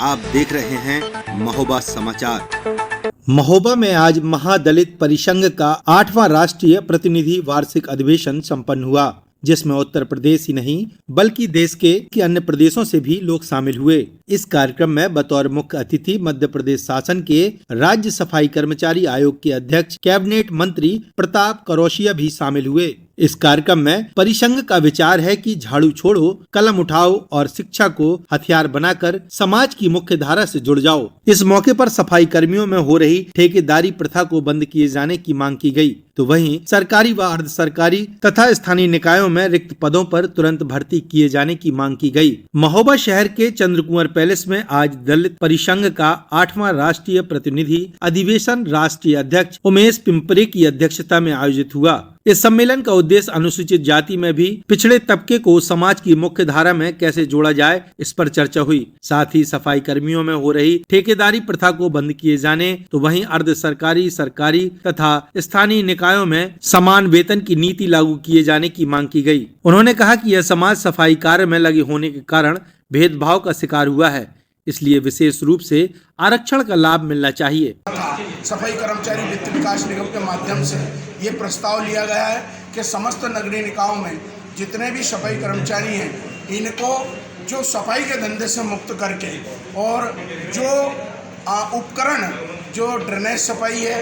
आप देख रहे हैं महोबा समाचार। महोबा में आज महादलित परिसंघ का 8वां राष्ट्रीय प्रतिनिधि वार्षिक अधिवेशन संपन्न हुआ, जिसमें उत्तर प्रदेश ही नहीं बल्कि देश के अन्य प्रदेशों से भी लोग शामिल हुए। इस कार्यक्रम में बतौर मुख्य अतिथि मध्य प्रदेश शासन के राज्य सफाई कर्मचारी आयोग के अध्यक्ष कैबिनेट मंत्री प्रताप करौशिया भी शामिल हुए। इस कार्यक्रम में परिसंघ का विचार है कि झाड़ू छोड़ो, कलम उठाओ और शिक्षा को हथियार बनाकर समाज की मुख्य धारा से जुड़ जाओ। इस मौके पर सफाई कर्मियों में हो रही ठेकेदारी प्रथा को बंद किए जाने की मांग की गई, तो वहीं सरकारी व अर्ध सरकारी तथा स्थानीय निकायों में रिक्त पदों पर तुरंत भर्ती किए जाने की मांग की गई। महोबा शहर के चंद्र कुंवर पैलेस में आज दलित परिसंघ का 8वां राष्ट्रीय प्रतिनिधि अधिवेशन राष्ट्रीय अध्यक्ष उमेश पिंपरे की अध्यक्षता में आयोजित हुआ। इस सम्मेलन का उद्देश्य अनुसूचित जाति में भी पिछड़े तबके को समाज की मुख्य धारा में कैसे जोड़ा जाए, इस पर चर्चा हुई। साथ ही सफाई कर्मियों में हो रही ठेकेदारी प्रथा को बंद किए जाने, तो वहीं अर्ध सरकारी, सरकारी तथा स्थानीय निकायों में समान वेतन की नीति लागू किए जाने की मांग की गई। उन्होंने कहा कि यह समाज सफाई कार्य में लगे होने के कारण भेदभाव का शिकार हुआ है, इसलिए विशेष रूप से आरक्षण का लाभ मिलना चाहिए। सफाई कर्मचारी वित्त विकास निगम के माध्यम से ये प्रस्ताव लिया गया है कि समस्त नगरीय निकायों में जितने भी सफाई कर्मचारी हैं, इनको जो सफाई के धंधे से मुक्त करके और जो उपकरण जो ड्रेनेज सफाई है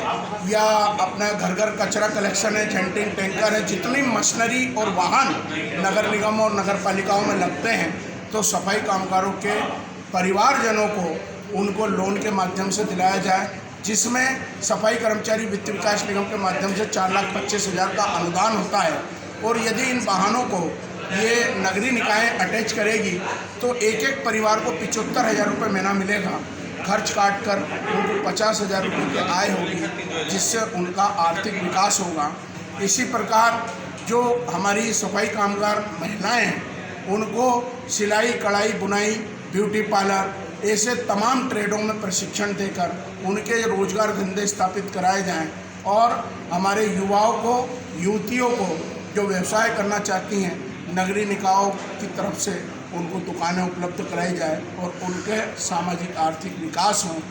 या अपना घर घर कचरा कलेक्शन है, जेंटिंग टैंकर है, जितनी मशीनरी और वाहन नगर निगम और नगर पालिकाओं में लगते हैं, तो सफाई कामगारों के परिवारजनों को उनको लोन के माध्यम से दिलाया जाए, जिसमें सफाई कर्मचारी वित्त विकास निगम के माध्यम से 4,25,000 का अनुदान होता है। और यदि इन वाहनों को ये नगरीय निकाय अटैच करेगी तो एक एक परिवार को 75,000 रुपये महीना मिलेगा। खर्च काट कर उनको 50,000 रुपये की आय होगी, जिससे उनका आर्थिक विकास होगा। इसी प्रकार जो हमारी सफाई कामगार महिलाएं हैं, उनको सिलाई, कढ़ाई, बुनाई, ब्यूटी पार्लर, ऐसे तमाम ट्रेडों में प्रशिक्षण देकर उनके रोजगार धंधे स्थापित कराए जाएं और हमारे युवाओं को, युवतियों को जो व्यवसाय करना चाहती हैं, नगरीय निकायों की तरफ से उनको दुकानें उपलब्ध कराई जाए और उनके सामाजिक आर्थिक विकास हो।